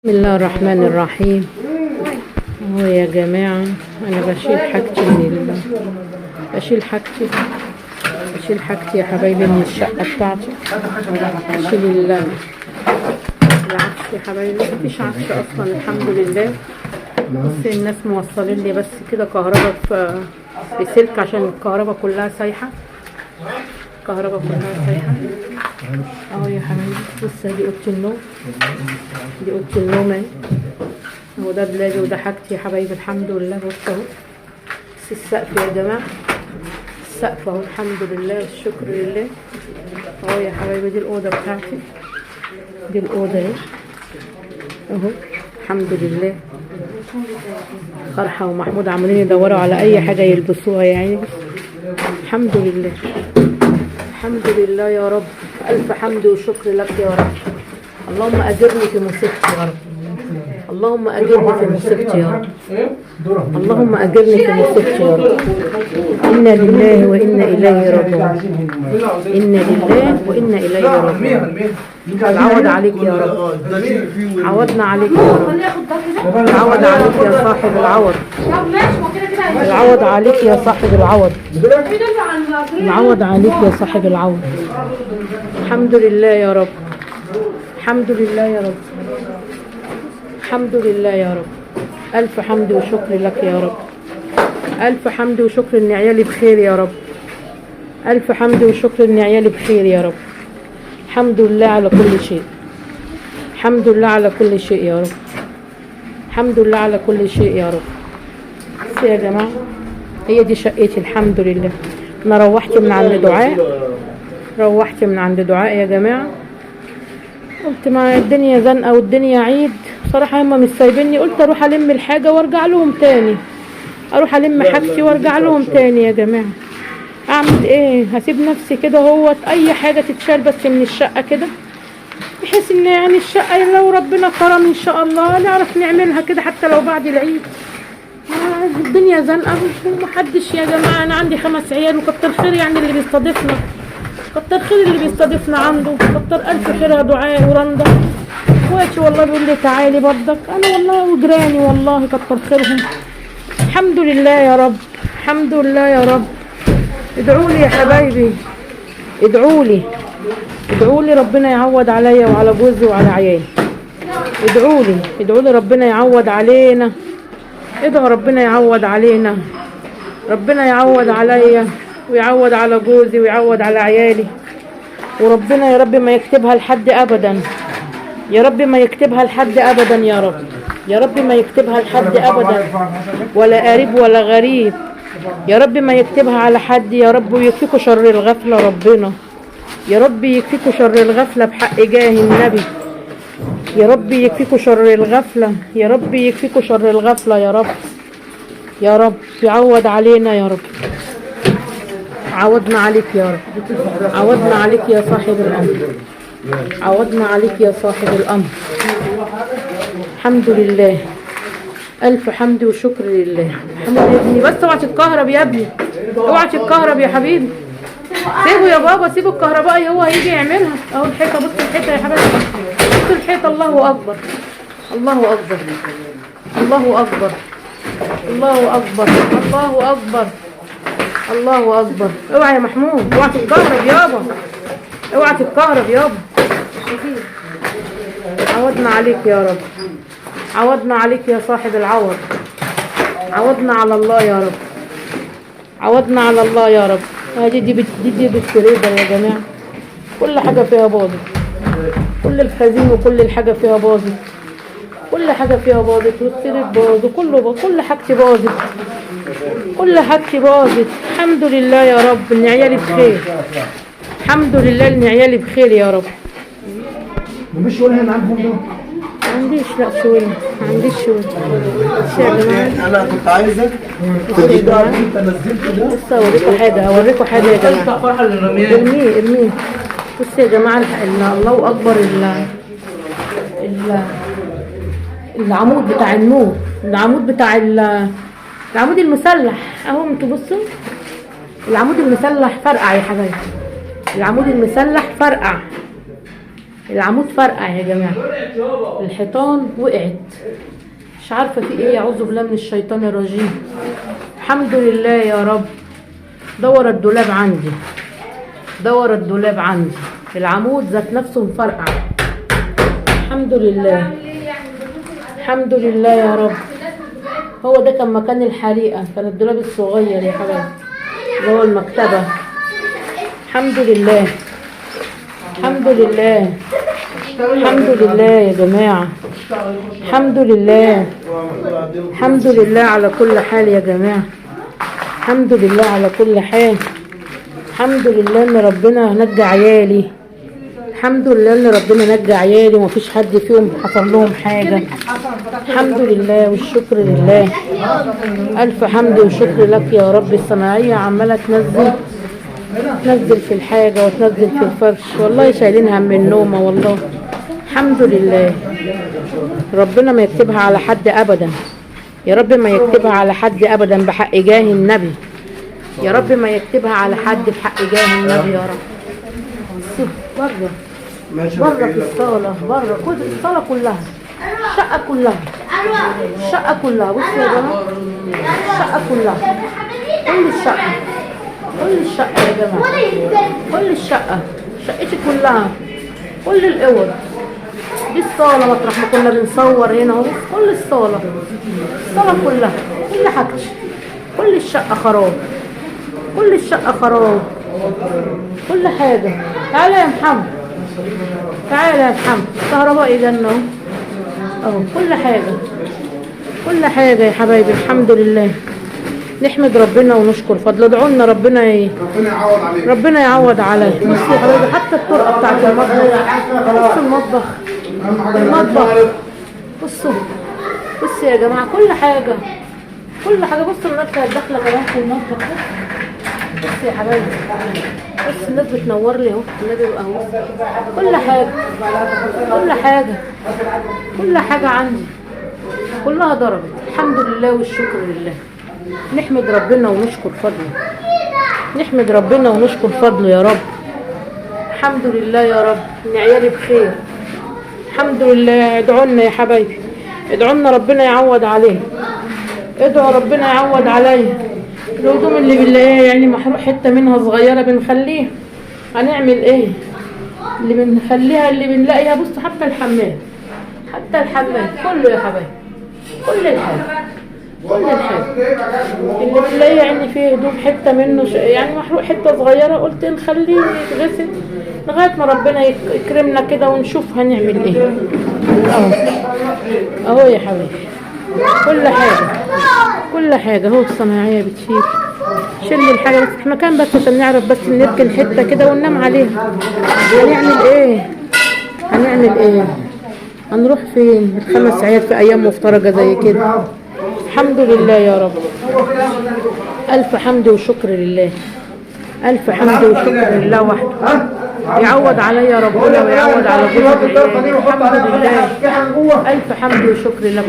بسم الله الرحمن الرحيم. اهو يا جماعة انا بشيل حاجتي بشيل حاجتي يا حبايبي من الشقة بتاعتي. بشيل العفش يا حبايبي، مفيش عفش اصلا الحمد لله. بس الناس موصلين لي بس كده كهرباء في سلك عشان الكهرباء كلها سايحة. اهو يا حبايبي بص دي اوضه النوم، دي اوضه النوم اهي. اهو ده دولابي وده حاجتي يا حبايبي الحمد لله. بص اهو بس السقف يا جماعه، السقف اهو الحمد لله والشكر لله. اهو يا حبايبي دي الاوضه بتاعتي، دي الاوضه اهي اهو الحمد لله. فرحه ومحمود عمالين يدوروا على اي حاجه يلبسوها يعني. الحمد لله الحمد لله يا رب، ألف حمد وشكر لك يا رب. اللهم أجرني في مصيبتي يا رب، اللهم أجرني في مصيبتي يا رب، اللهم أجرني في مصيبتي يا رب. إنا لله وإنا إليه راجعون، إنا لله وإنا إليه راجعون. العوض عليك يا رب، عوضنا عليك يا رب، العوض عليك يا صاحب العوض، العوض عليك يا صاحب العوض، العوض عليك يا صاحب العوض. الحمد لله يا رب، الحمد لله يا رب، الحمد لله يا رب. ألف حمد وشكر لك يا رب، ألف حمد وشكر إن عيالي بخير يا رب، ألف حمد وشكر إن عيالي بخير يا رب. الحمد لله على كل شيء، الحمد لله على كل شيء يا رب، الحمد لله على كل شيء يا رب. بس يا جماعة هي دي شقتي الحمد لله. أنا روحت من عند دعاء، روحت من عند دعاء يا جماعة. قلت ما الدنيا زنقة والدنيا عيد بصراحة، هما مش سايبيني. قلت اروح الم الحاجة وارجع لهم تاني، اروح الم حاجتي وارجع لهم تاني يا جماعة. اعمل ايه؟ هسيب نفسي كده اهوت اي حاجة تتشال بس من الشقة كده، بحيث ان يعني الشقة لو ربنا كرم ان شاء الله نعرف نعملها كده حتى لو بعد العيد. الدنيا زنقة ومحدش يا جماعة. انا عندي 5 عيال وكتر خير يعني اللي بيستضيفنا، كتر خير اللي بيستضيفنا عنده، كتر الف خيرها دعاء ورندا اخواتي والله بيقول لي تعالي برضك. انا والله وجيراني والله كتر خيرهم. الحمد لله يا رب، الحمد لله يا رب. ادعوا لي يا حبايبي، ادعوا لي، ادعوا لي ربنا يعوض عليا وعلى جوزي وعلى عيالي. ادعوا لي، ادعوا لي ربنا يعوض علينا، ادعوا ربنا يعوض علينا، ربنا يعوض عليا ويعوض على جوزي ويعوض على عيالي. وربنا يا رب ما يكتبها لحد ابدا، يا رب ما يكتبها لحد ابدا يا رب، يا رب ما يكتبها لحد ابدا، ولا قريب ولا غريب. يا رب ما يكتبها على حد يا رب. ويكفيكوا شر الغفله ربنا، يا رب يكفيكوا شر الغفله بحق جاه النبي. يا رب يكفيكوا شر الغفله، يا رب يكفيكوا شر الغفله يا رب، يا رب يعوض علينا يا رب. عوضنا عليك يا رب، عوضنا عليك يا صاحب الأمر، عوضنا عليك يا صاحب الأمر. الحمد لله، ألف حمد وشكر لله. الحمد لله يا ابني، بس اوعى تتكهرب يا ابني، اوعى تتكهرب يا حبيبي. سيبه يا بابا، سيبه الكهربائي هو هيجي يعملها. اهو الحيطة، بص الحيطة يا حبيبي، بص الحيطة. الله أكبر، الله أكبر، الله أكبر، الله أكبر، الله أكبر، الله اكبر. اوعى يا محمود، اوعى تتكهرب يابا، اوعى تتكهرب يابا. عوضنا عليك يا رب، عوضنا عليك يا صاحب العوض، عوضنا على الله يا رب، عوضنا على الله يا رب. هذه دي بالتريدة يا جماعه، كل حاجه فيها باظت، كل الخزين وكل الحاجه فيها باظت، كل حاجه فيها باظت، والسرير باظ وكله باظ، كل حاجتي باظت، كل حاجتي باظت. الحمد لله يا رب ان عيالي بخير، الحمد لله ان عيالي بخير يا رب. مفيش شويه هنا عندكم برضه؟ ما عنديش، لا شويه، ما عنديش شويه. بس يا جماعه انا كنت عايزك تجي ده انت نزلت ده. بص اوريكم حاجه، اوريكم حاجه يا جماعه. ارميه ارميه. بص يا جماعه الله اكبر، العمود بتاع النور، العمود بتاع العمود المسلح اهو. انتوا بصوا العمود المسلح فرقع يا حبايبي، العمود المسلح فرقع. العمود فرقع يا جماعة، الحيطان وقعت، مش عارفة في ايه، اعوذ بالله من الشيطان الرجيم. الحمد لله يا رب. دور الدولاب عندي، دور الدولاب عندي، العمود ذات نفسه مفرقع. الحمد لله، الحمد لله يا رب. هو ده كان مكان الحريقة، كان الدولاب الصغير يا حبايبي اللي هو المكتبة. الحمد لله، الحمد لله، الحمد لله يا جماعة، الحمد لله، الحمد لله على كل حال يا جماعة، الحمد لله على كل حال. الحمد لله ان ربنا نجى عيالي، الحمد لله ان ربنا نجى عيالي ومفيش حد فيهم حصل لهم حاجة. الحمد لله والشكر لله، الف حمد وشكر لك يا رب. الصناعية عمالة تنزل في الحاجة وتنزل في الفرش، والله شايلين هم النومة والله. الحمد لله، ربنا ما يكتبها على حد ابدا، يا رب ما يكتبها على حد ابدا بحق جاه النبي، يا رب ما يكتبها على حد بحق جاه النبي يا رب. بره بره في الصالة، بره كل الصالة كلها، الشقة كلها، الشقة كلها. بصوا يا جماعة، الشقة كلها، كل الشقة، كل الشقة يا جماعة، كل الشقة، شقتي كلها، كل الأوض دي. الصالة مطرح ما كنا بنصور هنا اهو، كل الصالة، الصالة كلها، كل حاجتي، كل الشقة خراب، كل الشقة خراب، كل حاجة. تعالى يا محمد، تعالى يا محمد، كهربائي جنة اهو، كل حاجة، كل حاجة يا حبايبي. الحمد لله، نحمد ربنا ونشكر فضله. ادعوا لنا ربنا ربنا يعوض عليك، ربنا يعوض عليك. بصوا يا حبايبي، حتى الطرقة بتاعت المطبخ، بصوا المطبخ، المطبخ، بصوا، بصوا يا جماعة، كل حاجة، كل حاجة. بصوا الناس كانت داخلة كمان في المطبخ، بصوا يا حبايبي، بص الناس بتنور لي اهو، النبي اهو، كل حاجة، كل حاجة، كل حاجة عندي كلها ضربت. الحمد لله والشكر لله، نحمد ربنا ونشكر فضله، نحمد ربنا ونشكر فضله يا رب. الحمد لله يا رب ان عيالي بخير، الحمد لله. ادعوا لنا يا حبايبي، ادعوا لنا ربنا يعوض عليه، ادعوا ربنا يعوض عليه. الهدوم اللي بنلاقيها يعني محروق حته منها صغيره بنخليها، هنعمل ايه؟ اللي بنخليها، اللي بنلاقيها، بص حتى الحمام، حتى الحمام كله يا حبايبي، كل الحاجه، كل الحاجه اللي بنلاقيها يعني فيه هدوم حته منه يعني محروق حته صغيره، قلت نخليه يتغسل لغايه ما ربنا يكرمنا كده ونشوف هنعمل ايه. اهو اهو يا حبايبي، كل حاجه، كل حاجه. اهو الصناعيه بتشيل، شيل الحاجه بس في مكان بس عشان نعرف بس نركن حته كده وننام عليها. هنعمل ايه؟ هنعمل ايه؟ هنروح فين؟ ال5 عيال في ايام مفترجه زي كده. الحمد لله يا رب، الف حمد وشكر لله، الف حمد وشكر لله وحده. يعوض عليا ربنا ويعوض على جوزي. الحمد لله، الف حمد وشكر لك.